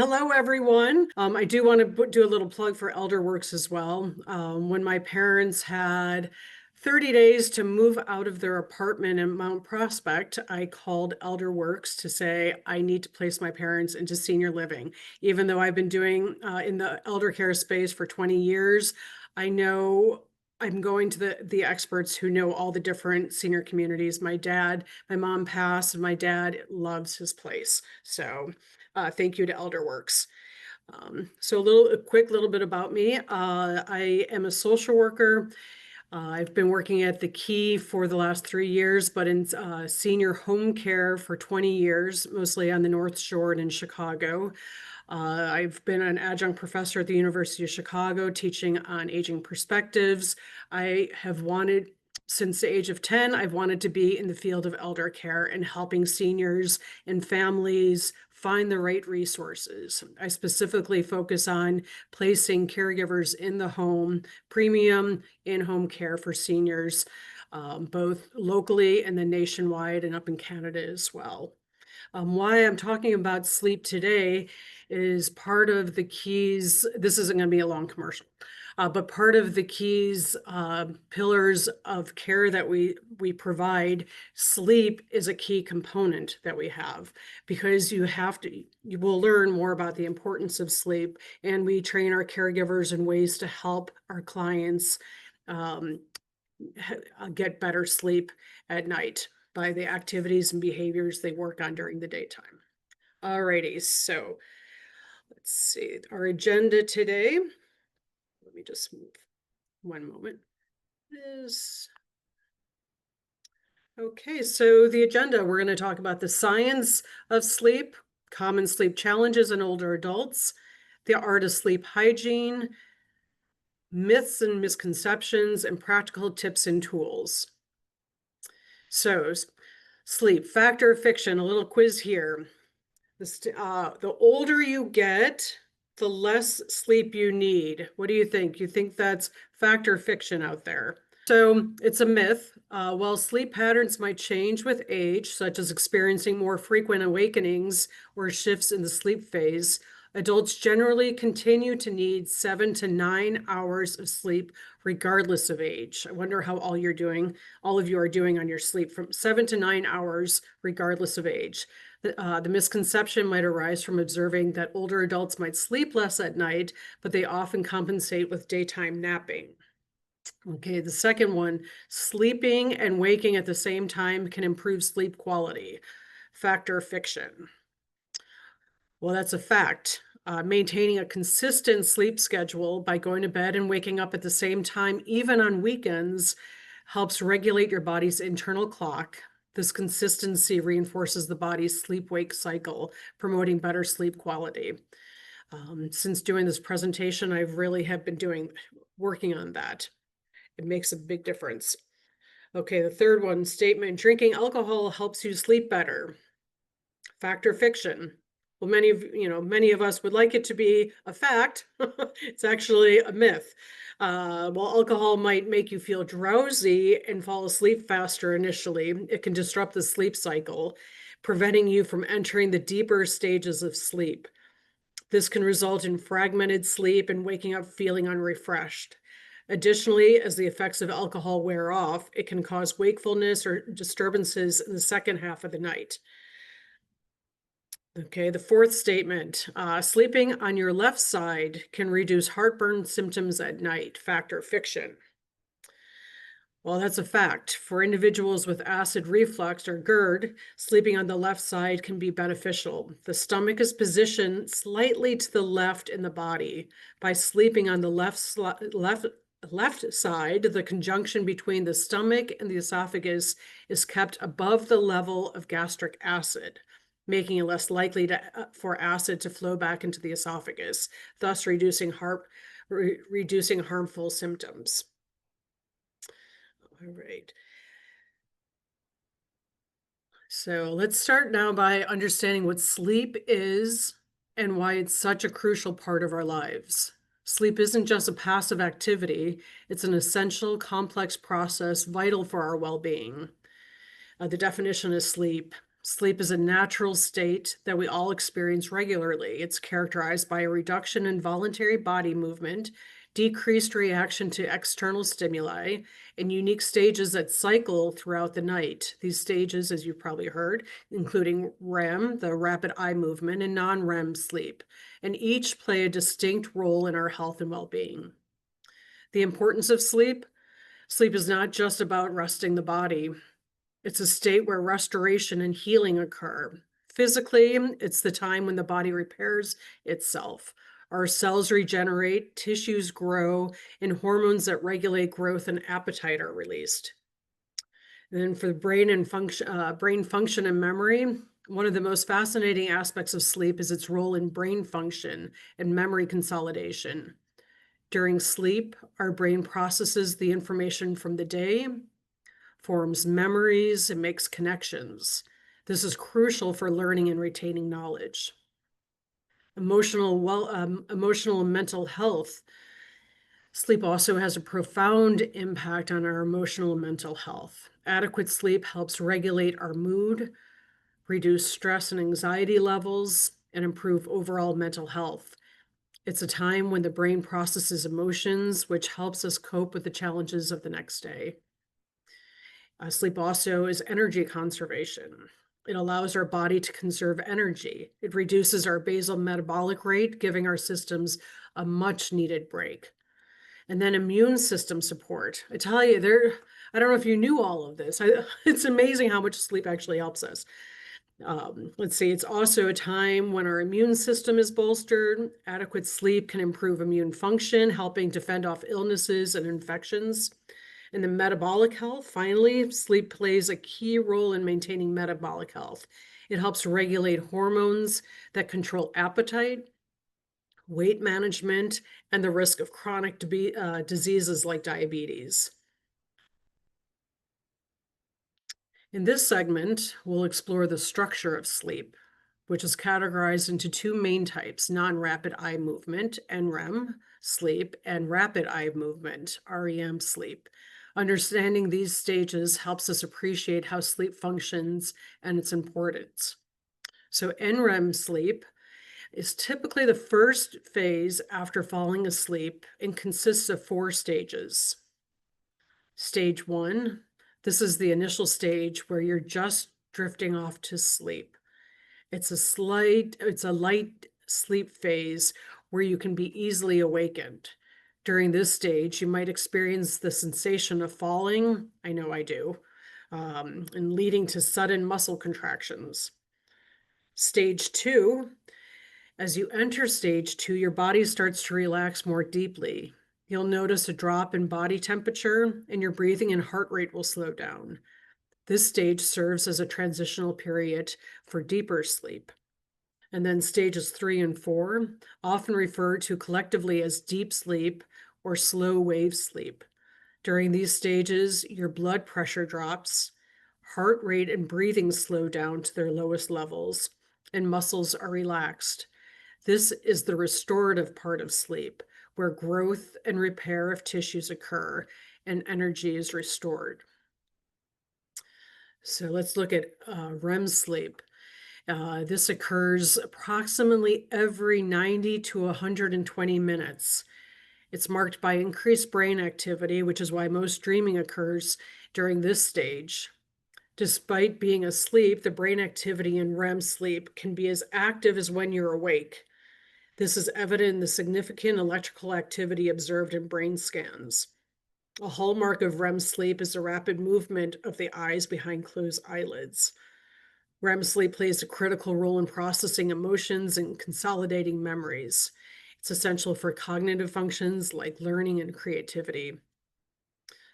Hello, everyone. I do want to do a little plug for Elderwerks as well. When my parents had 30 days to move out of their apartment in Mount Prospect, I called Elderwerks to say, I need to place my parents into senior living. Even though I've been doing in the elder care space for 20 years, I know I'm going to the experts who know all the different senior communities. My mom passed, and my dad loves his place. So thank you to Elderwerks. So a quick little bit about me. I am a social worker. I've been working at the Key for the last 3 years, but in senior home care for 20 years, mostly on the North Shore and in Chicago. I've been an adjunct professor at the University of Chicago teaching on aging perspectives. I have wanted, since the age of 10, I've wanted to be in the field of elder care and helping seniors and families find the right resources. I specifically focus on placing caregivers in the home, premium in-home care for seniors, both locally and then nationwide and up in Canada as well. Why I'm talking about sleep today is part of the Keys. This isn't going to be a long commercial, but part of the Keys pillars of care that we provide, sleep is a key component that we have, because you will learn more about the importance of sleep, and we train our caregivers in ways to help our clients get better sleep at night by the activities and behaviors they work on during the daytime. Alrighty, so let's see our agenda today. Let me just move one moment. Okay, so the agenda, we're going to talk about the science of sleep, common sleep challenges in older adults, the art of sleep hygiene, myths and misconceptions, and practical tips and tools. So, sleep, fact or fiction, a little quiz here. The older you get, the less sleep you need. What do you think? You think that's fact or fiction out there? So it's a myth. While sleep patterns might change with age, such as experiencing more frequent awakenings or shifts in the sleep phase, adults generally continue to need 7 to 9 hours of sleep regardless of age. I wonder how all of you are doing on your sleep, from 7 to 9 hours regardless of age. The misconception might arise from observing that older adults might sleep less at night, but they often compensate with daytime napping. Okay, the second one, sleeping and waking at the same time can improve sleep quality. Fact or fiction? Well, that's a fact. Maintaining a consistent sleep schedule by going to bed and waking up at the same time, even on weekends, helps regulate your body's internal clock. This consistency reinforces the body's sleep-wake cycle, promoting better sleep quality. Since doing this presentation, I really have been working on that. It makes a big difference. Okay, the third one, statement, drinking alcohol helps you sleep better. Fact or fiction? Well, many of us would like it to be a fact. It's actually a myth. While alcohol might make you feel drowsy and fall asleep faster initially, it can disrupt the sleep cycle, preventing you from entering the deeper stages of sleep. This can result in fragmented sleep and waking up feeling unrefreshed. Additionally, as the effects of alcohol wear off, it can cause wakefulness or disturbances in the second half of the night. Okay, the fourth statement, sleeping on your left side can reduce heartburn symptoms at night. Fact or fiction? Well, that's a fact. For individuals with acid reflux or GERD, sleeping on the left side can be beneficial. The stomach is positioned slightly to the left in the body. By sleeping on the left side, the conjunction between the stomach and the esophagus is kept above the level of gastric acid. making it less likely for acid to flow back into the esophagus, thus reducing harmful symptoms. All right. So let's start now by understanding what sleep is and why it's such a crucial part of our lives. Sleep isn't just a passive activity, it's an essential, complex process vital for our well being. The definition is sleep. Sleep is a natural state that we all experience regularly. It's characterized by a reduction in voluntary body movement, decreased reaction to external stimuli, and unique stages that cycle throughout the night. These stages, as you've probably heard, including REM, the rapid eye movement, and non-REM sleep, and each play a distinct role in our health and well-being. The importance of sleep. Sleep is not just about resting the body. It's a state where restoration and healing occur. Physically, it's the time when the body repairs itself. Our cells regenerate, tissues grow, and hormones that regulate growth and appetite are released. And then for the brain function and memory, one of the most fascinating aspects of sleep is its role in brain function and memory consolidation. During sleep, our brain processes the information from the day, forms memories, and makes connections. This is crucial for learning and retaining knowledge. Emotional and mental health. Sleep also has a profound impact on our emotional and mental health. Adequate sleep helps regulate our mood, reduce stress and anxiety levels, and improve overall mental health. It's a time when the brain processes emotions, which helps us cope with the challenges of the next day. Sleep also is energy conservation. It allows our body to conserve energy. It reduces our basal metabolic rate, giving our systems a much needed break. And then immune system support. I tell you, I don't know if you knew all of this. It's amazing how much sleep actually helps us. Let's see, it's also a time when our immune system is bolstered. Adequate sleep can improve immune function, helping to fend off illnesses and infections. In the metabolic health, finally, sleep plays a key role in maintaining metabolic health. It helps regulate hormones that control appetite, weight management, and the risk of chronic diseases like diabetes. In this segment, we'll explore the structure of sleep, which is categorized into two main types: non-rapid eye movement, NREM sleep, and rapid eye movement, REM sleep. Understanding these stages helps us appreciate how sleep functions and its importance. So NREM sleep is typically the first phase after falling asleep and consists of 4 stages. Stage 1, this is the initial stage where you're just drifting off to sleep. It's a light sleep phase where you can be easily awakened. During this stage, you might experience the sensation of falling, I know I do, and leading to sudden muscle contractions. Stage 2, as you enter stage 2, your body starts to relax more deeply. You'll notice a drop in body temperature, and your breathing and heart rate will slow down. This stage serves as a transitional period for deeper sleep. And then stages 3 and 4, often referred to collectively as deep sleep or slow wave sleep. During these stages, your blood pressure drops, heart rate and breathing slow down to their lowest levels, and muscles are relaxed. This is the restorative part of sleep, where growth and repair of tissues occur and energy is restored. So let's look at REM sleep. This occurs approximately every 90 to 120 minutes. It's marked by increased brain activity, which is why most dreaming occurs during this stage. Despite being asleep, the brain activity in REM sleep can be as active as when you're awake. This is evident in the significant electrical activity observed in brain scans. A hallmark of REM sleep is the rapid movement of the eyes behind closed eyelids. REM sleep plays a critical role in processing emotions and consolidating memories. It's essential for cognitive functions like learning and creativity.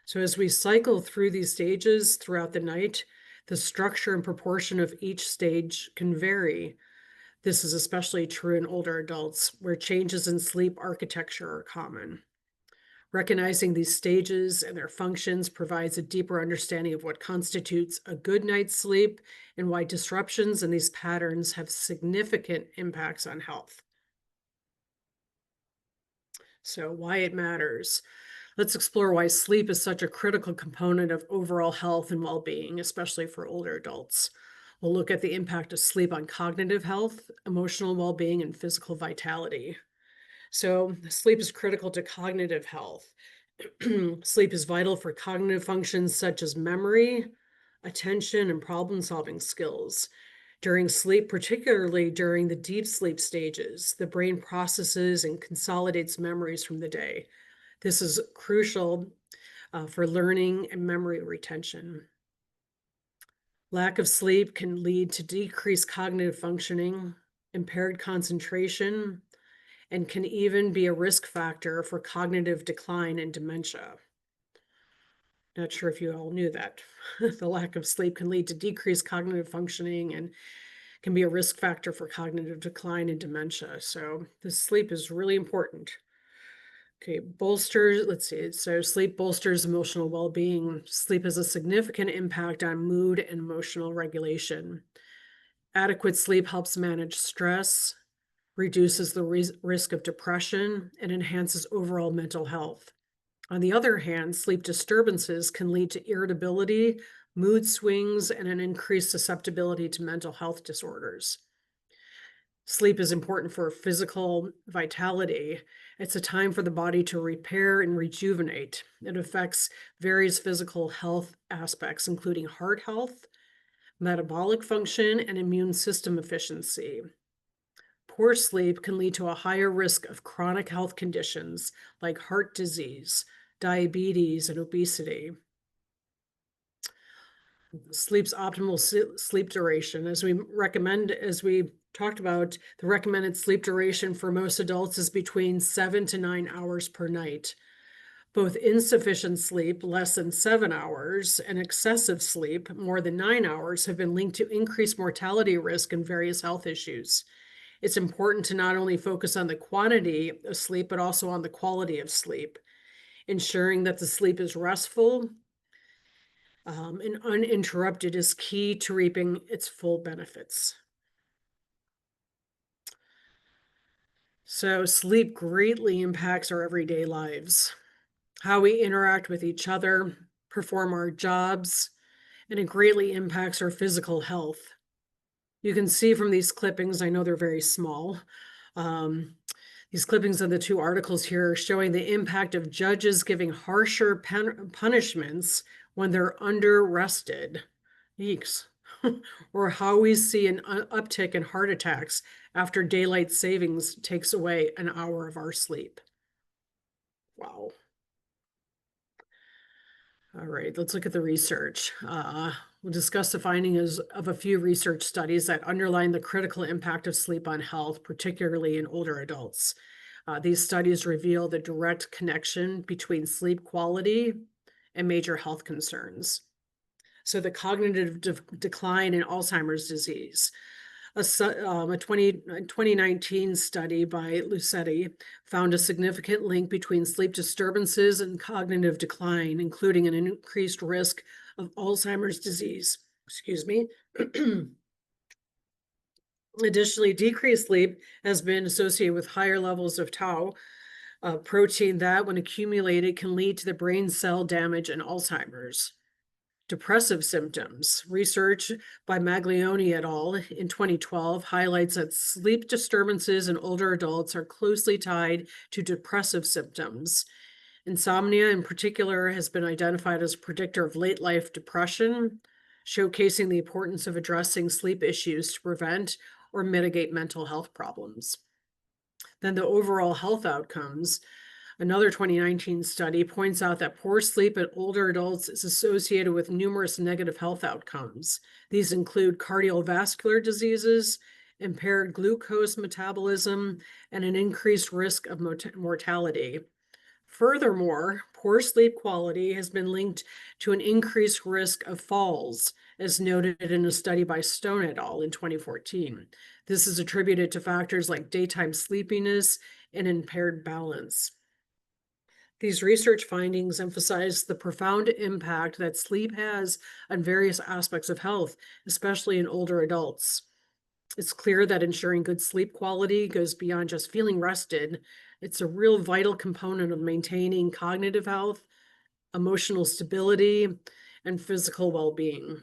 So as we cycle through these stages throughout the night, The structure and proportion of each stage can vary. This is especially true in older adults, where changes in sleep architecture are common. Recognizing these stages and their functions provides a deeper understanding of what constitutes a good night's sleep and why disruptions in these patterns have significant impacts on health. So, why it matters. Let's explore why sleep is such a critical component of overall health and well being, especially for older adults. We'll look at the impact of sleep on cognitive health, emotional well being, and physical vitality. So, sleep is critical to cognitive health. Sleep is vital for cognitive functions such as memory, attention, and problem solving skills. During sleep, particularly during the deep sleep stages, the brain processes and consolidates memories from the day. This is crucial for learning and memory retention. Lack of sleep can lead to decreased cognitive functioning, impaired concentration, and can even be a risk factor for cognitive decline and dementia. Not sure if you all knew that. The lack of sleep can lead to decreased cognitive functioning and can be a risk factor for cognitive decline and dementia. So the sleep is really important. Okay, bolsters, let's see. So sleep bolsters emotional well-being. Sleep has a significant impact on mood and emotional regulation. Adequate sleep helps manage stress, reduces the risk of depression, and enhances overall mental health. On the other hand, sleep disturbances can lead to irritability, mood swings, and an increased susceptibility to mental health disorders. Sleep is important for physical vitality. It's a time for the body to repair and rejuvenate. It affects various physical health aspects, including heart health, metabolic function, and immune system efficiency. Poor sleep can lead to a higher risk of chronic health conditions like heart disease, diabetes, and obesity. Sleep's optimal sleep duration. As we talked about, the recommended sleep duration for most adults is between 7 to 9 hours per night. Both insufficient sleep, less than 7 hours, and excessive sleep, more than 9 hours, have been linked to increased mortality risk and various health issues. It's important to not only focus on the quantity of sleep, but also on the quality of sleep, ensuring that the sleep is restful and uninterrupted is key to reaping its full benefits. So, sleep greatly impacts our everyday lives, how we interact with each other, perform our jobs, and it greatly impacts our physical health. You can see from these clippings, I know they're very small. Um, these clippings of the two articles here are showing the impact of judges giving harsher punishments when they're under rested. Yeeks. Or how we see an uptick in heart attacks after daylight savings takes away an hour of our sleep. Wow. All right, let's look at the research. We'll discuss the findings of a few research studies that underline the critical impact of sleep on health, particularly in older adults. These studies reveal the direct connection between sleep quality and major health concerns. So the cognitive decline in Alzheimer's disease. A 2019 study by Lucetti found a significant link between sleep disturbances and cognitive decline, including an increased risk of Alzheimer's disease. Excuse me. Additionally, decreased sleep has been associated with higher levels of tau, a protein that, when accumulated, can lead to the brain cell damage and Alzheimer's. Depressive symptoms. Research by Maglione et al. In 2012 highlights that sleep disturbances in older adults are closely tied to depressive symptoms. Insomnia, in particular, has been identified as a predictor of late life depression, showcasing the importance of addressing sleep issues to prevent or mitigate mental health problems. Then the overall health outcomes. Another 2019 study points out that poor sleep in older adults is associated with numerous negative health outcomes. These include cardiovascular diseases, impaired glucose metabolism, and an increased risk of mortality. Furthermore, poor sleep quality has been linked to an increased risk of falls, as noted in a study by Stone et al. In 2014. This is attributed to factors like daytime sleepiness and impaired balance. These research findings emphasize the profound impact that sleep has on various aspects of health, especially in older adults. It's clear that ensuring good sleep quality goes beyond just feeling rested. It's a real vital component of maintaining cognitive health, emotional stability, and physical well-being.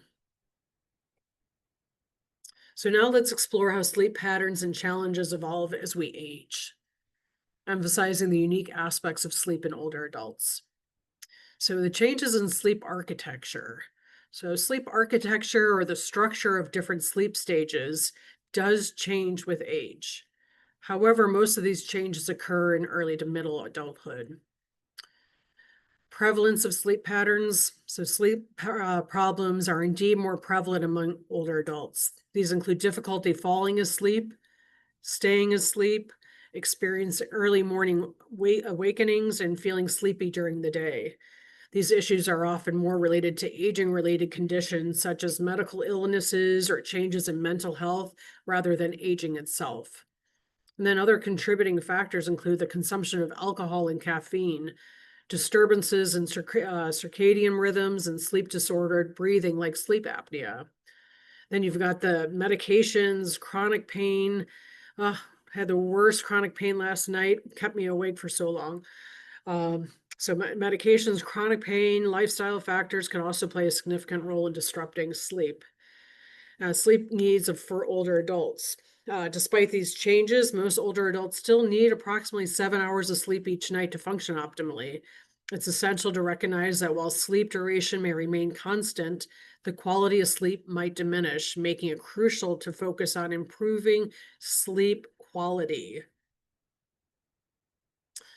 So now let's explore how sleep patterns and challenges evolve as we age, emphasizing the unique aspects of sleep in older adults. So the changes in sleep architecture. So sleep architecture, or the structure of different sleep stages, does change with age. However, most of these changes occur in early to middle adulthood. Prevalence of sleep patterns. So sleep problems are indeed more prevalent among older adults. These include difficulty falling asleep, staying asleep, experiencing early morning awakenings, and feeling sleepy during the day. These issues are often more related to aging-related conditions such as medical illnesses or changes in mental health rather than aging itself. And then other contributing factors include the consumption of alcohol and caffeine, disturbances in circadian rhythms, and sleep-disordered breathing like sleep apnea. Then you've got the medications, chronic pain. Had the worst chronic pain last night, kept me awake for so long. So medications, chronic pain, lifestyle factors can also play a significant role in disrupting sleep. Sleep needs for older adults. Despite these changes, most older adults still need approximately 7 hours of sleep each night to function optimally. It's essential to recognize that while sleep duration may remain constant, the quality of sleep might diminish, making it crucial to focus on improving sleep quality.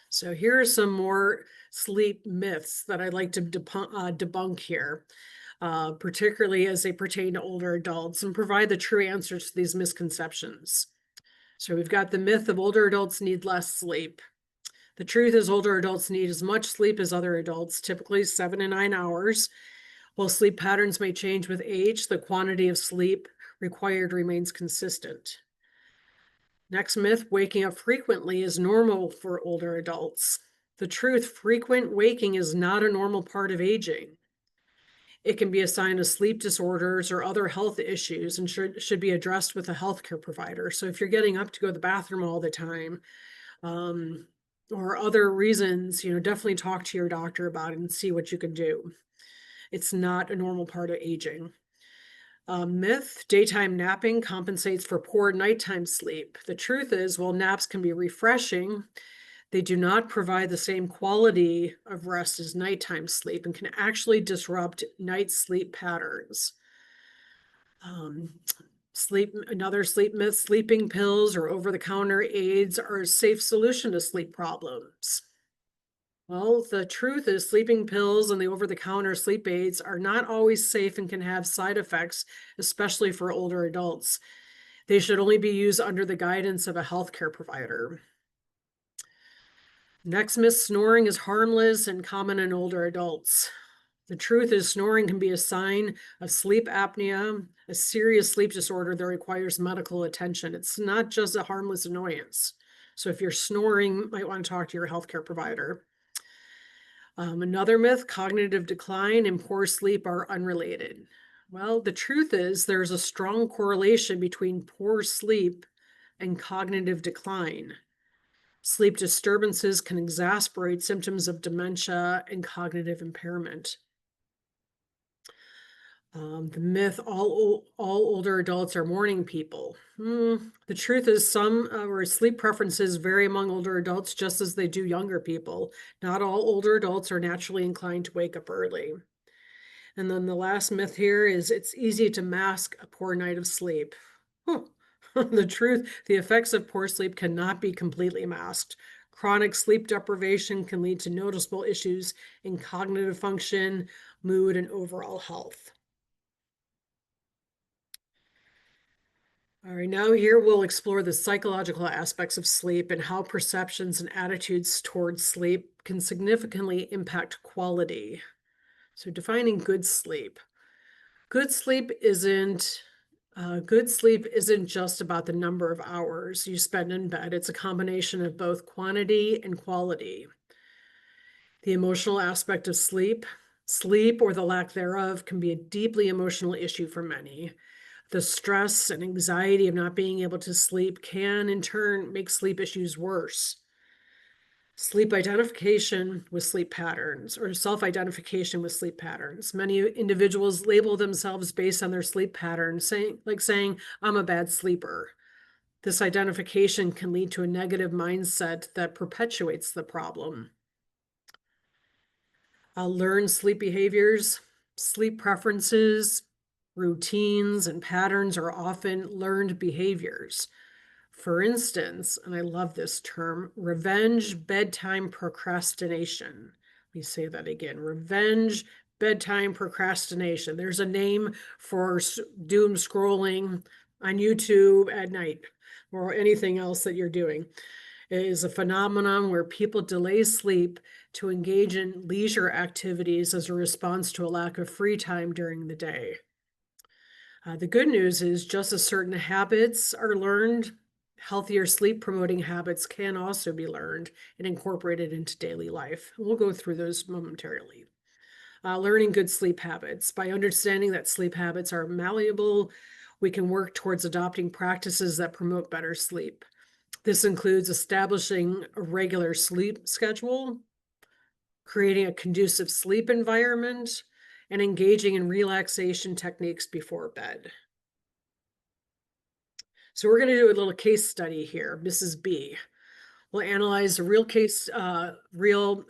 So here are some more sleep myths that I'd like to debunk here, particularly as they pertain to older adults, and provide the true answers to these misconceptions. So we've got the myth of older adults need less sleep. The truth is older adults need as much sleep as other adults, typically 7 to 9 hours. While sleep patterns may change with age, the quantity of sleep required remains consistent. Next myth, waking up frequently is normal for older adults. The truth, frequent waking is not a normal part of aging. It can be a sign of sleep disorders or other health issues and should be addressed with a healthcare provider. So if you're getting up to go to the bathroom all the time, or other reasons, definitely talk to your doctor about it and see what you can do. It's not a normal part of aging. Myth, daytime napping compensates for poor nighttime sleep. The truth is, while naps can be refreshing, they do not provide the same quality of rest as nighttime sleep and can actually disrupt night sleep patterns. Another sleep myth, sleeping pills or over-the-counter aids are a safe solution to sleep problems. Well, the truth is sleeping pills and the over-the-counter sleep aids are not always safe and can have side effects, especially for older adults. They should only be used under the guidance of a healthcare provider. Next myth, snoring is harmless and common in older adults. The truth is snoring can be a sign of sleep apnea, a serious sleep disorder that requires medical attention. It's not just a harmless annoyance. So if you're snoring, you might want to talk to your healthcare provider. Another myth, cognitive decline and poor sleep are unrelated. Well, the truth is there's a strong correlation between poor sleep and cognitive decline. Sleep disturbances can exacerbate symptoms of dementia and cognitive impairment. The myth, all older adults are morning people. The truth is some or sleep preferences vary among older adults just as they do younger people. Not all older adults are naturally inclined to wake up early. And then the last myth here is it's easy to mask a poor night of sleep. The truth, the effects of poor sleep cannot be completely masked. Chronic sleep deprivation can lead to noticeable issues in cognitive function, mood, and overall health. All right, now here we'll explore the psychological aspects of sleep and how perceptions and attitudes towards sleep can significantly impact quality. So defining good sleep. Good sleep isn't Good sleep isn't just about the number of hours you spend in bed. It's a combination of both quantity and quality. The emotional aspect of sleep or the lack thereof can be a deeply emotional issue for many. The stress and anxiety of not being able to sleep can, in turn, make sleep issues worse. Sleep identification with sleep patterns, or self-identification with sleep patterns. Many individuals label themselves based on their sleep patterns, saying, I'm a bad sleeper. This identification can lead to a negative mindset that perpetuates the problem. Learn sleep behaviors, sleep preferences, routines, and patterns are often learned behaviors. For instance, and I love this term, revenge bedtime procrastination. Let me say that again, revenge bedtime procrastination. There's a name for doom scrolling on YouTube at night or anything else that you're doing. It is a phenomenon where people delay sleep to engage in leisure activities as a response to a lack of free time during the day. The good news is just as certain habits are learned, healthier sleep promoting habits can also be learned and incorporated into daily life. We'll go through those momentarily. Learning good sleep habits. By understanding that sleep habits are malleable, we can work towards adopting practices that promote better sleep. This includes establishing a regular sleep schedule, creating a conducive sleep environment, and engaging in relaxation techniques before bed. So we're going to do a little case study here. Mrs. B. We'll analyze a real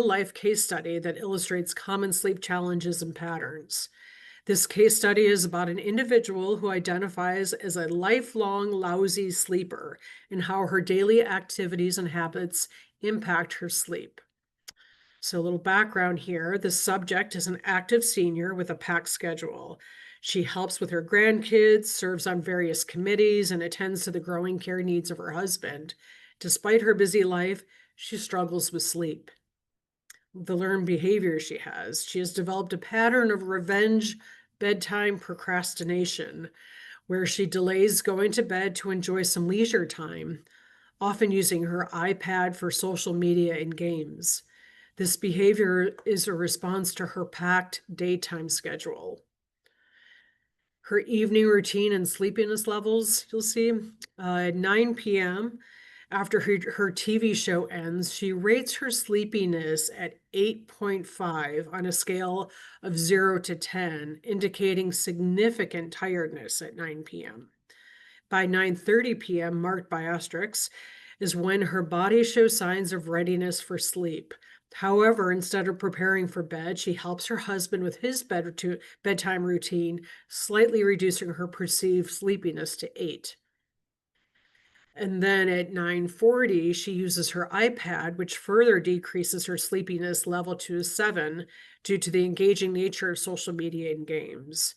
life case study that illustrates common sleep challenges and patterns. This case study is about an individual who identifies as a lifelong lousy sleeper and how her daily activities and habits impact her sleep. So a little background here. The subject is an active senior with a packed schedule. She helps with her grandkids, serves on various committees, and attends to the growing care needs of her husband. Despite her busy life, she struggles with sleep. The learned behavior she has developed a pattern of revenge bedtime procrastination, where she delays going to bed to enjoy some leisure time, often using her iPad for social media and games. This behavior is a response to her packed daytime schedule. Her evening routine and sleepiness levels, you'll see, at 9 p.m., after her TV show ends, she rates her sleepiness at 8.5 on a scale of 0 to 10, indicating significant tiredness at 9 p.m. By 9:30 p.m., marked by asterisks, is when her body shows signs of readiness for sleep. However, instead of preparing for bed, she helps her husband with his bedtime routine, slightly reducing her perceived sleepiness to 8. And then at 9:40, she uses her iPad, which further decreases her sleepiness level to 7 due to the engaging nature of social media and games.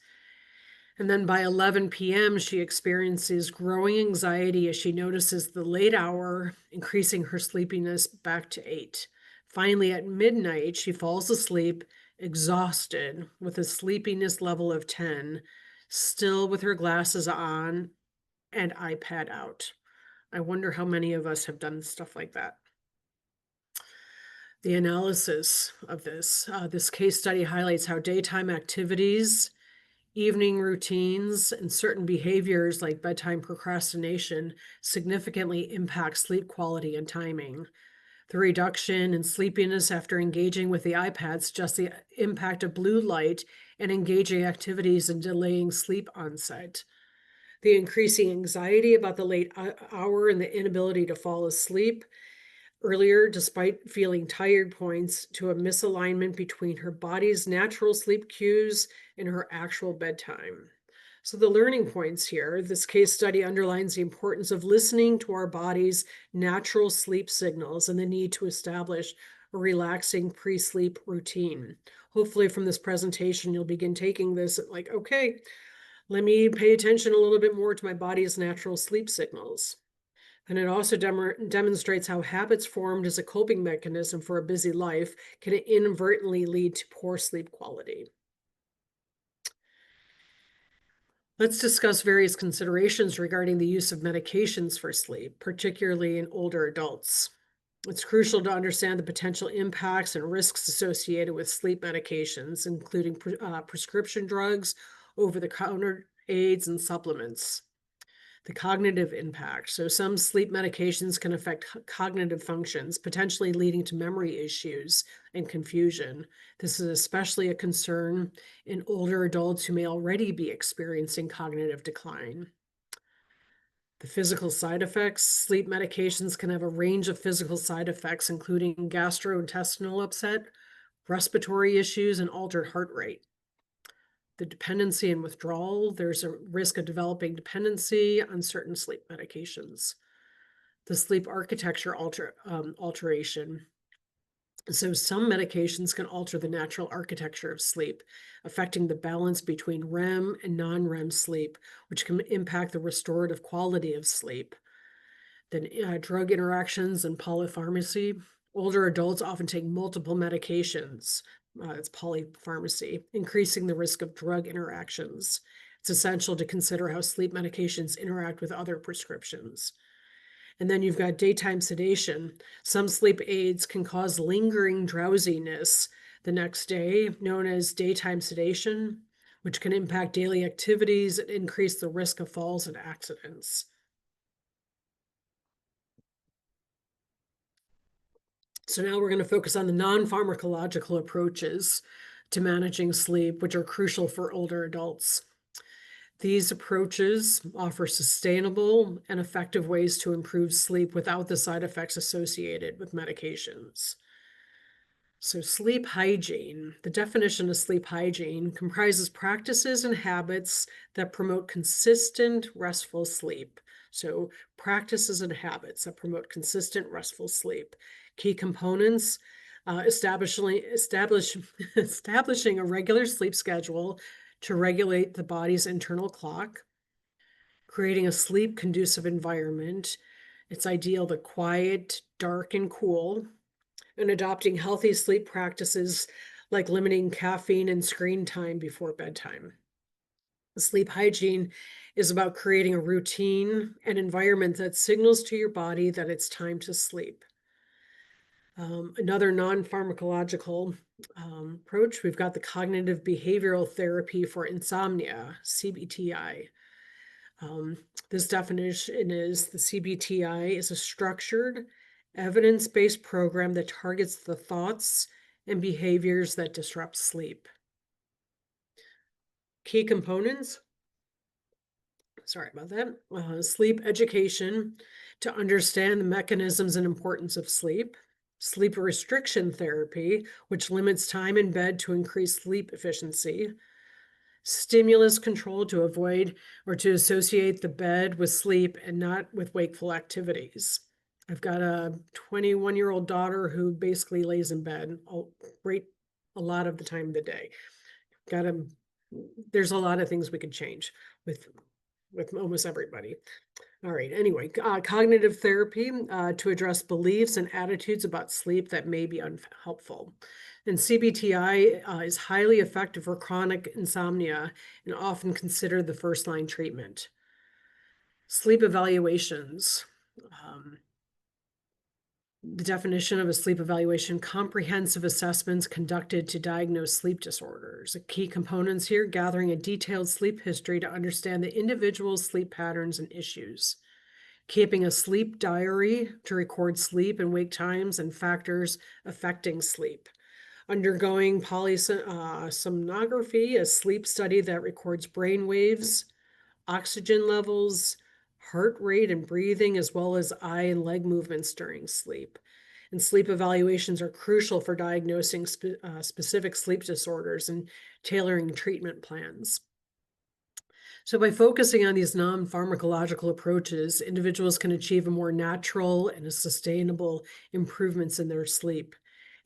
And then by 11 p.m., she experiences growing anxiety as she notices the late hour, increasing her sleepiness back to 8. Finally, at midnight, she falls asleep, exhausted, with a sleepiness level of 10, still with her glasses on and iPad out. I wonder how many of us have done stuff like that. The analysis of this case study highlights how daytime activities, evening routines, and certain behaviors like bedtime procrastination significantly impact sleep quality and timing. The reduction in sleepiness after engaging with the iPad suggests the impact of blue light and engaging activities and delaying sleep onset. The increasing anxiety about the late hour and the inability to fall asleep earlier, despite feeling tired, points to a misalignment between her body's natural sleep cues and her actual bedtime. So the learning points here, this case study underlines the importance of listening to our body's natural sleep signals and the need to establish a relaxing pre-sleep routine. Hopefully from this presentation, you'll begin taking this like, okay, let me pay attention a little bit more to my body's natural sleep signals. And it also demonstrates how habits formed as a coping mechanism for a busy life can inadvertently lead to poor sleep quality. Let's discuss various considerations regarding the use of medications for sleep, particularly in older adults. It's crucial to understand the potential impacts and risks associated with sleep medications, including prescription drugs, over the counter aids, and supplements. The cognitive impact. So, some sleep medications can affect cognitive functions, potentially leading to memory issues and confusion. This is especially a concern in older adults who may already be experiencing cognitive decline. The physical side effects. Sleep medications can have a range of physical side effects, including gastrointestinal upset, respiratory issues, and altered heart rate. The dependency and withdrawal. There's a risk of developing dependency on certain sleep medications. The sleep architecture alteration. So some medications can alter the natural architecture of sleep, affecting the balance between REM and non-REM sleep, which can impact the restorative quality of sleep. Then drug interactions and polypharmacy. Older adults often take multiple medications. It's polypharmacy, increasing the risk of drug interactions. It's essential to consider how sleep medications interact with other prescriptions. And then you've got daytime sedation. Some sleep aids can cause lingering drowsiness the next day, known as daytime sedation, which can impact daily activities and increase the risk of falls and accidents. So now we're going to focus on the non-pharmacological approaches to managing sleep, which are crucial for older adults. These approaches offer sustainable and effective ways to improve sleep without the side effects associated with medications. So, sleep hygiene. The definition of sleep hygiene comprises practices and habits that promote consistent, restful sleep. So, practices and habits that promote consistent, restful sleep. Key components: establishing a regular sleep schedule to regulate the body's internal clock, creating a sleep conducive environment. It's ideal to quiet, dark, and cool, and adopting healthy sleep practices like limiting caffeine and screen time before bedtime. Sleep hygiene is about creating a routine and environment that signals to your body that it's time to sleep. Another non-pharmacological approach, we've got the cognitive behavioral therapy for insomnia, CBTI. This definition is the CBTI is a structured, evidence-based program that targets the thoughts and behaviors that disrupt sleep. Key components, sorry about that, sleep education to understand the mechanisms and importance of sleep, sleep restriction therapy, which limits time in bed to increase sleep efficiency, stimulus control to avoid or to associate the bed with sleep and not with wakeful activities. I've got a 21-year-old daughter who basically lays in bed a lot of the time of the day. There's a lot of things we could change with almost everybody. All right, anyway, cognitive therapy to address beliefs and attitudes about sleep that may be unhelpful. And CBTI is highly effective for chronic insomnia and often considered the first-line treatment. Sleep evaluations. The definition of a sleep evaluation: comprehensive assessments conducted to diagnose sleep disorders. The key components here: gathering a detailed sleep history to understand the individual's sleep patterns and issues. Keeping a sleep diary to record sleep and wake times and factors affecting sleep. Undergoing polysomnography, a sleep study that records brain waves, oxygen levels, heart rate and breathing, as well as eye and leg movements during sleep. And sleep evaluations are crucial for diagnosing specific sleep disorders and tailoring treatment plans. So by focusing on these non-pharmacological approaches, individuals can achieve a more natural and a sustainable improvements in their sleep.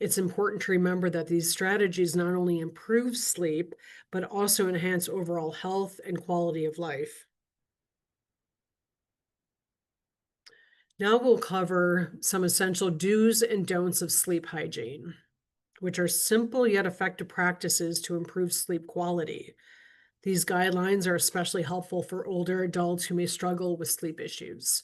It's important to remember that these strategies not only improve sleep, but also enhance overall health and quality of life. Now we'll cover some essential do's and don'ts of sleep hygiene, which are simple yet effective practices to improve sleep quality. These guidelines are especially helpful for older adults who may struggle with sleep issues.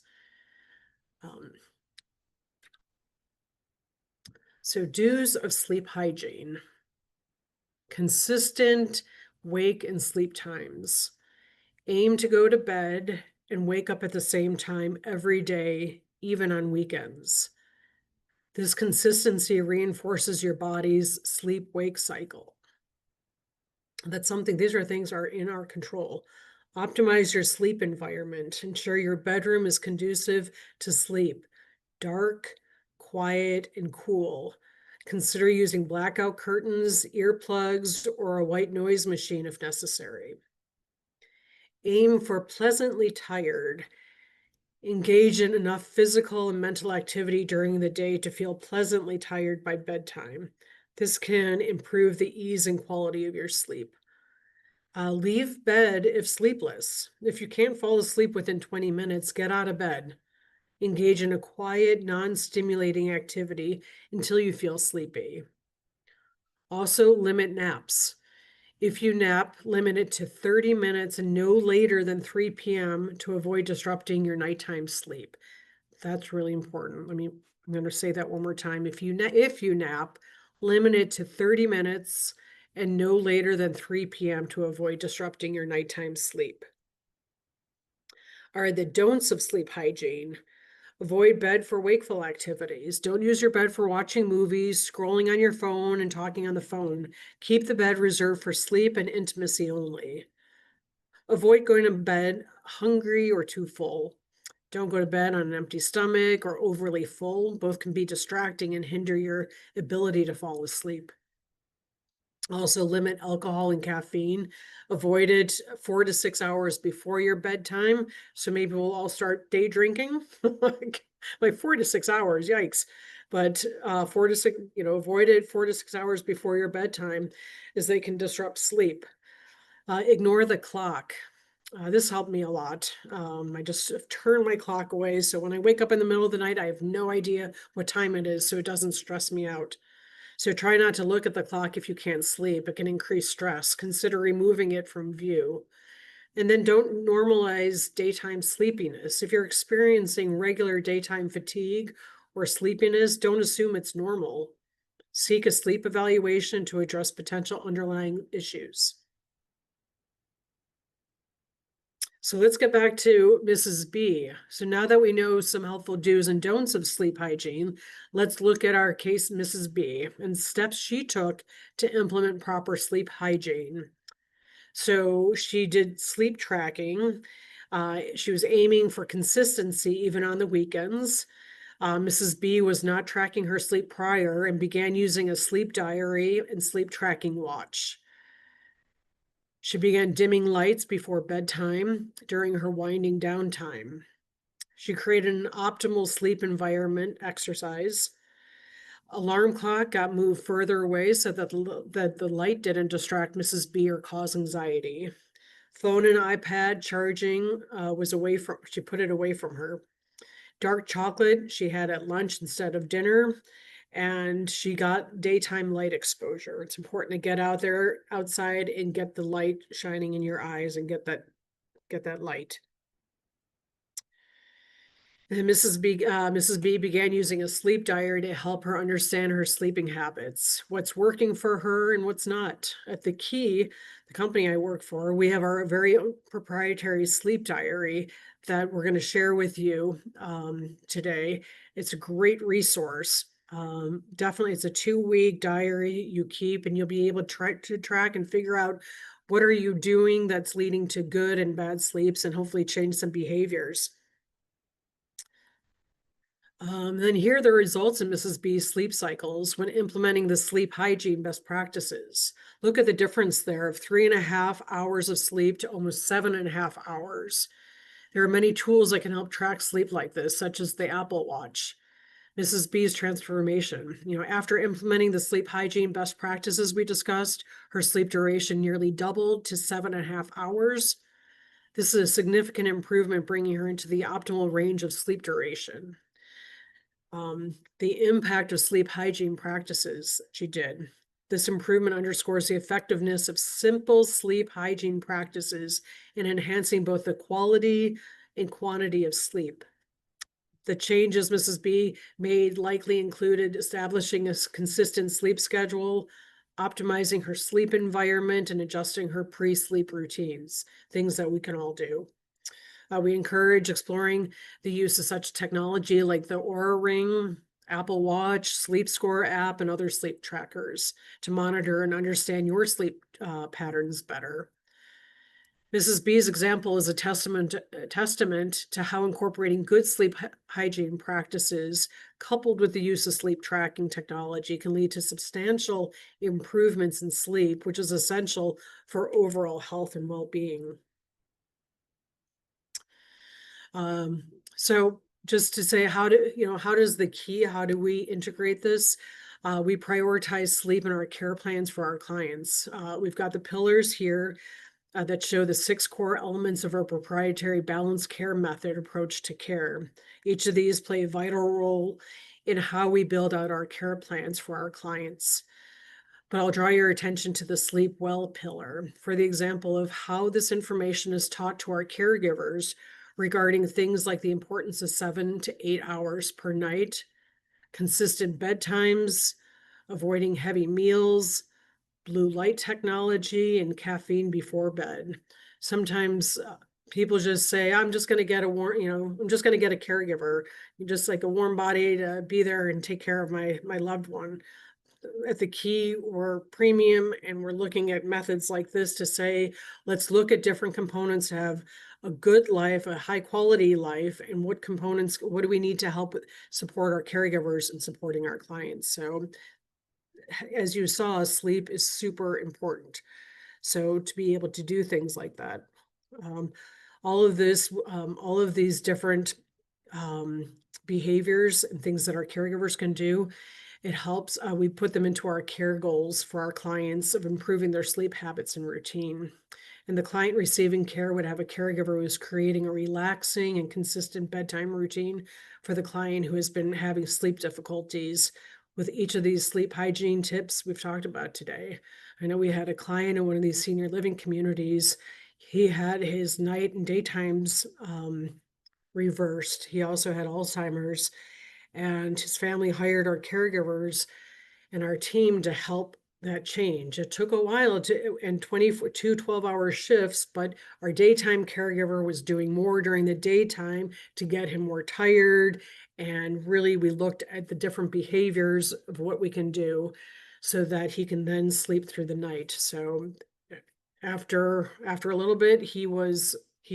So do's of sleep hygiene: consistent wake and sleep times. Aim to go to bed and wake up at the same time every day, even on weekends. This consistency reinforces your body's sleep-wake cycle. That's something, these are things are in our control. Optimize your sleep environment. Ensure your bedroom is conducive to sleep. Dark, quiet, and cool. Consider using blackout curtains, earplugs, or a white noise machine if necessary. Aim for pleasantly tired. Engage in enough physical and mental activity during the day to feel pleasantly tired by bedtime. This can improve the ease and quality of your sleep. Leave bed if sleepless. If you can't fall asleep within 20 minutes, get out of bed. Engage in a quiet, non-stimulating activity until you feel sleepy. Also, limit naps. If you nap, limit it to 30 minutes and no later than 3 p.m. to avoid disrupting your nighttime sleep. That's really important. I'm going to say that one more time. If you nap, limit it to 30 minutes and no later than 3 p.m. to avoid disrupting your nighttime sleep. Are the don'ts of sleep hygiene: avoid bed for wakeful activities. Don't use your bed for watching movies, scrolling on your phone, and talking on the phone. Keep the bed reserved for sleep and intimacy only. Avoid going to bed hungry or too full. Don't go to bed on an empty stomach or overly full. Both can be distracting and hinder your ability to fall asleep. Also, limit alcohol and caffeine. Avoid it 4 to 6 hours before your bedtime. So maybe we'll all start day drinking, like 4 to 6 hours. Yikes! But 4 to 6, avoid it 4 to 6 hours before your bedtime, as they can disrupt sleep. Ignore the clock. This helped me a lot. I just turn my clock away, so when I wake up in the middle of the night, I have no idea what time it is, so it doesn't stress me out. So try not to look at the clock if you can't sleep. It can increase stress. Consider removing it from view. And then don't normalize daytime sleepiness. If you're experiencing regular daytime fatigue or sleepiness, don't assume it's normal. Seek a sleep evaluation to address potential underlying issues. So let's get back to Mrs. B. So now that we know some helpful do's and don'ts of sleep hygiene, let's look at our case, Mrs. B, and steps she took to implement proper sleep hygiene. So she did sleep tracking. She was aiming for consistency even on the weekends. Mrs. B was not tracking her sleep prior and began using a sleep diary and sleep tracking watch. She began dimming lights before bedtime during her winding down time. She created an optimal sleep environment exercise. Alarm clock got moved further away so that the light didn't distract Mrs. B or cause anxiety. Phone and iPad charging she put it away from her. Dark chocolate she had at lunch instead of dinner. And she got daytime light exposure. It's important to get outside and get the light shining in your eyes and get that light. And Mrs. B began using a sleep diary to help her understand her sleeping habits, what's working for her and what's not. At the company I work for, we have our very own proprietary sleep diary that we're going to share with you today. It's a great resource. Definitely, it's a 2-week diary you keep, and you'll be able to track and figure out what are you doing that's leading to good and bad sleeps, and hopefully change some behaviors. Then here are the results in Mrs. B's sleep cycles when implementing the sleep hygiene best practices. Look at the difference there of 3.5 hours of sleep to almost 7.5 hours. There are many tools that can help track sleep like this, such as the Apple Watch. Mrs. B's transformation. After implementing the sleep hygiene best practices we discussed, her sleep duration nearly doubled to 7.5 hours. This is a significant improvement, bringing her into the optimal range of sleep duration. The impact of sleep hygiene practices she did. This improvement underscores the effectiveness of simple sleep hygiene practices in enhancing both the quality and quantity of sleep. The changes Mrs. B made likely included establishing a consistent sleep schedule, optimizing her sleep environment, and adjusting her pre-sleep routines, things that we can all do. We encourage exploring the use of such technology like the Oura Ring, Apple Watch, Sleep Score app, and other sleep trackers to monitor and understand your sleep patterns better. Mrs. B's example is a testament to how incorporating good sleep hygiene practices coupled with the use of sleep tracking technology can lead to substantial improvements in sleep, which is essential for overall health and well-being. So just to say, how do we integrate this? We prioritize sleep in our care plans for our clients. We've got the pillars here that show the 6 core elements of our proprietary balanced care method approach to care. Each of these play a vital role in how we build out our care plans for our clients. But I'll draw your attention to the sleep well pillar for the example of how this information is taught to our caregivers regarding things like the importance of 7 to 8 hours per night, consistent bedtimes, avoiding heavy meals, blue light technology, and caffeine before bed. Sometimes people just say, I'm just going to get I'm just going to get a caregiver, just like a warm body to be there and take care of my loved one. At the key, we're premium, and we're looking at methods like this to say, let's look at different components to have a good life, a high quality life, and what do we need to help support our caregivers and supporting our clients. So as you saw, sleep is super important. So to be able to do things like that, all of these different behaviors and things that our caregivers can do, it helps. We put them into our care goals for our clients of improving their sleep habits and routine. And the client receiving care would have a caregiver who is creating a relaxing and consistent bedtime routine for the client who has been having sleep difficulties with each of these sleep hygiene tips we've talked about today. I know we had a client in one of these senior living communities. He had his night and daytimes reversed. He also had Alzheimer's, and his family hired our caregivers and our team to help that change. It took a while and 22 12-hour shifts, but our daytime caregiver was doing more during the daytime to get him more tired. And really, we looked at the different behaviors of what we can do so that he can then sleep through the night. So after a little bit, he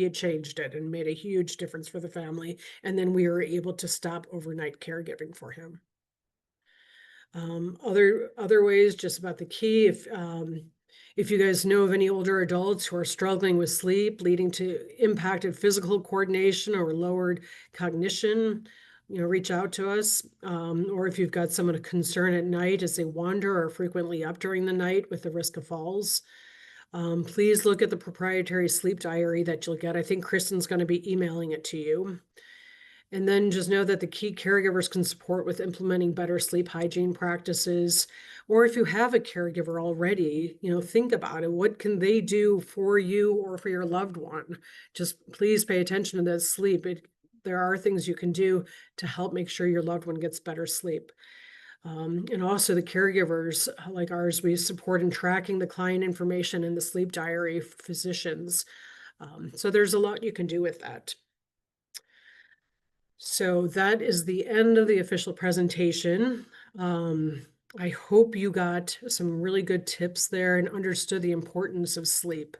had changed it and made a huge difference for the family. And then we were able to stop overnight caregiving for him. Other ways, just about the key, if you guys know of any older adults who are struggling with sleep, leading to impacted physical coordination or lowered cognition, reach out to us. Or if you've got someone concerned at night as they wander or frequently up during the night with the risk of falls, please look at the proprietary sleep diary that you'll get. I think Kristen's going to be emailing it to you. And then just know that the key caregivers can support with implementing better sleep hygiene practices. Or if you have a caregiver already, think about it. What can they do for you or for your loved one? Just please pay attention to that sleep. There are things you can do to help make sure your loved one gets better sleep. And also the caregivers like ours, we support in tracking the client information in the sleep diary for physicians. So there's a lot you can do with that. So that is the end of the official presentation. I hope you got some really good tips there and understood the importance of sleep.